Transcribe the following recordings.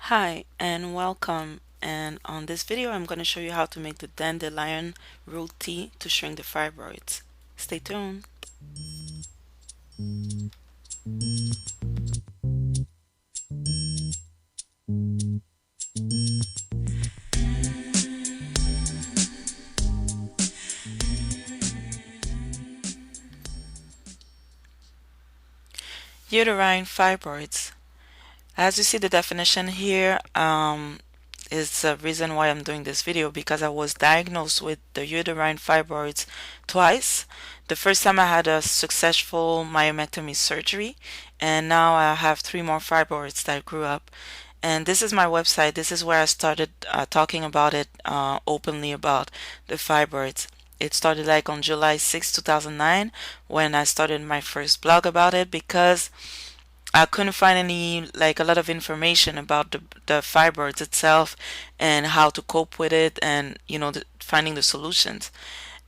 Hi and welcome, and on this video I'm going to show you how to make the dandelion root tea to shrink the fibroids. Stay tuned. Uterine fibroids. As you see the definition here, is the reason why I'm doing this video, because I was diagnosed with the uterine fibroids twice. The first time I had a successful myomectomy surgery, and now I have 3 more fibroids that grew up. And this is my website. This is where I started talking about it openly about the fibroids. It started like on July 6, 2009, when I started my first blog about it, because I couldn't find a lot of information about the fibroids itself and how to cope with it, and finding the solutions.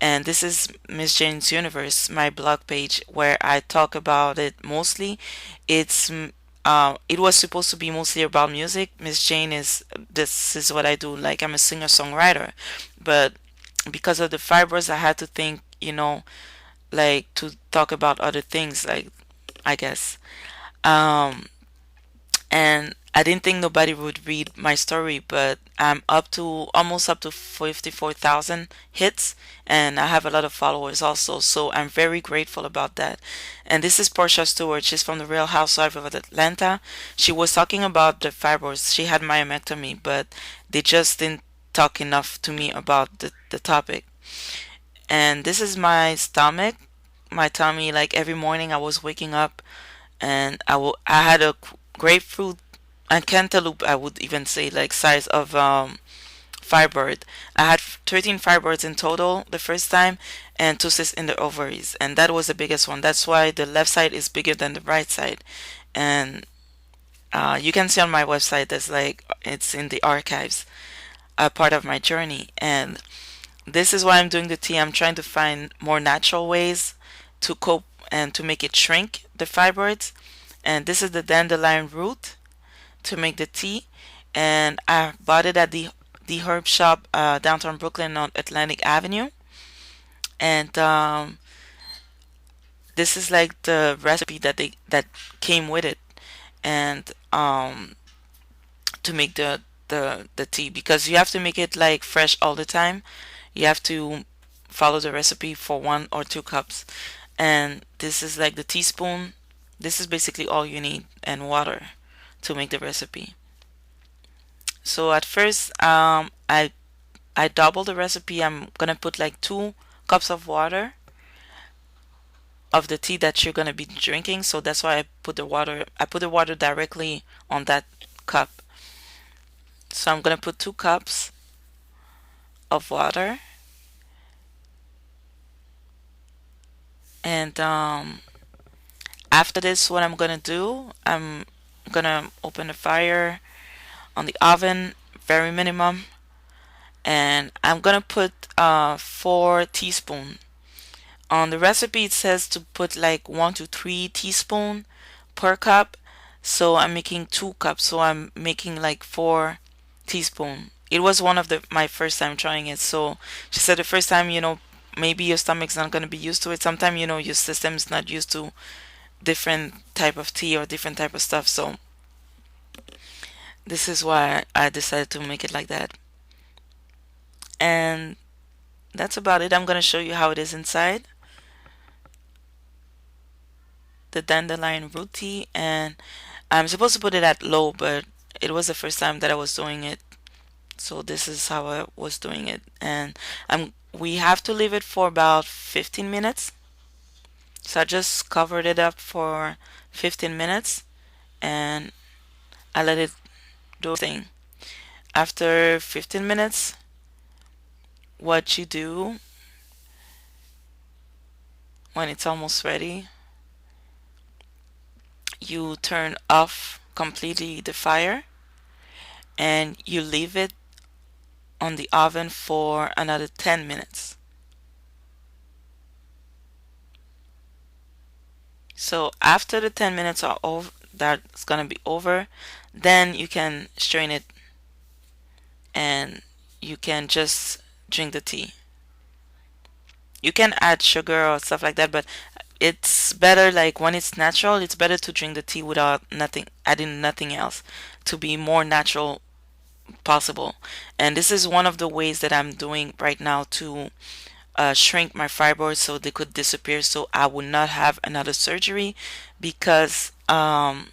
And this is Miss Jane's Universe, my blog page, where I talk about it mostly. It was supposed to be mostly about music. Miss Jane is This is what I do. Like, I'm a singer-songwriter, but because of the fibroids, I had to think, like, to talk about other things, like, I guess. Um, and I didn't think nobody would read my story, but I'm almost up to 54,000 hits, and I have a lot of followers also, so I'm very grateful about that. And this is Portia Stewart. She's from the Real Housewife of Atlanta. She was talking about the fibroids. She had myomectomy, but they just didn't talk enough to me about the topic. And this is my stomach, my tummy. Like, every morning I was waking up, and I had a grapefruit and cantaloupe, I would even say, like, size of fibroid. I had 13 fibroids in total the first time, and 2 cysts in the ovaries, and that was the biggest one. That's why the left side is bigger than the right side. And you can see on my website, there's like, it's in the archives, a part of my journey. And this is why I'm doing the tea. I'm trying to find more natural ways to cope and to make it shrink the fibroids. And this is the dandelion root to make the tea, and I bought it at the herb shop downtown Brooklyn on Atlantic Avenue. And this is like the recipe that came with it. And to make the tea, because you have to make it like fresh all the time. You have to follow the recipe for 1 or 2 cups. And this is like the teaspoon. This is basically all you need, and water to make the recipe. So at first, I double the recipe. I'm gonna put like 2 cups of water of the tea that you're gonna be drinking. So that's why I put the water. I put the water directly on that cup. So I'm gonna put 2 cups of water, and after this, what I'm gonna do, I'm gonna open the fire on the oven, very minimum, and I'm gonna put 4 teaspoons. On the recipe, it says to put like 1 to 3 teaspoons per cup. So I'm making 2 cups. So I'm making like 4 teaspoons. It was one of my first time trying it. So she said the first time, maybe your stomach's not going to be used to it. Sometimes, your system is not used to different type of tea or different type of stuff. So this is why I decided to make it like that. And that's about it. I'm going to show you how it is inside. The dandelion root tea, and I'm supposed to put it at low, but it was the first time that I was doing it, so this is how I was doing it. And we have to leave it for about 15 minutes. So I just covered it up for 15 minutes, and I let it do its thing. After 15 minutes, what you do when it's almost ready, you turn off completely the fire, and you leave it on the oven for another 10 minutes. So after the 10 minutes are over, that's gonna be over, then you can strain it and you can just drink the tea. You can add sugar or stuff like that, but it's better, like when it's natural, it's better to drink the tea without nothing, adding nothing else, to be more natural possible. And this is one of the ways that I'm doing right now to shrink my fibroids so they could disappear, so I would not have another surgery, because I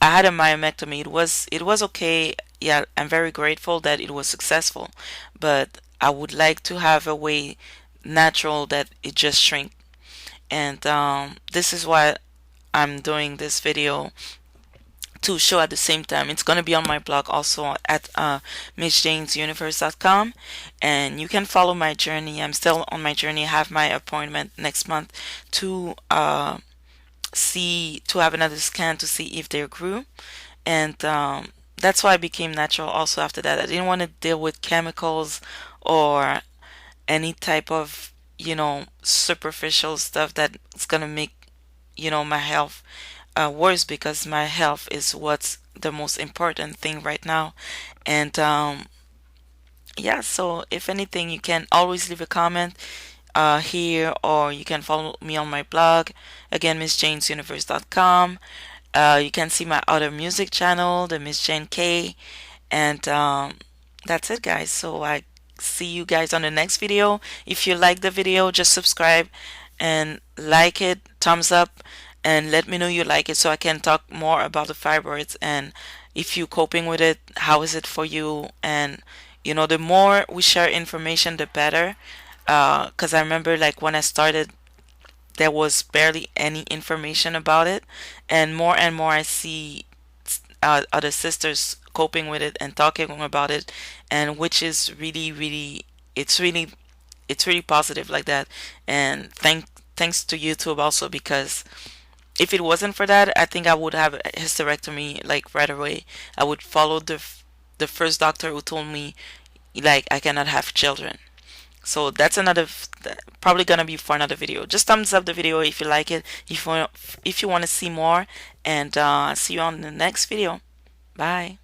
had a myomectomy. It was okay. Yeah, I'm very grateful that it was successful, but I would like to have a way natural that it just shrink. And this is why I'm doing this video, to show at the same time. It's going to be on my blog also at MissJhanesUniverse.com, and you can follow my journey. I'm still on my journey. I have my appointment next month to have another scan to see if they grew. And that's why I became natural also after that. I didn't want to deal with chemicals or any type of, superficial stuff that's gonna make, my health worse, because my health is what's the most important thing right now. And yeah, so if anything, you can always leave a comment here, or you can follow me on my blog, again, MissJhanesUniverse.com. You can see my other music channel, the Miss Jane K. And that's it, guys. So I see you guys on the next video. If you like the video, just subscribe and like it, thumbs up, and let me know you like it, so I can talk more about the fibroids, and if you coping with it, how is it for you. And the more we share information, the better. Because I remember, like, when I started, there was barely any information about it, and more I see other sisters coping with it and talking about it, and which is really, really, it's really positive like that. And thanks to YouTube also, because if it wasn't for that, I think I would have a hysterectomy like right away. I would follow the first doctor who told me, like, I cannot have children. So that's probably gonna be for another video. Just thumbs up the video if you like it, if you want to see more, and see you on the next video. Bye.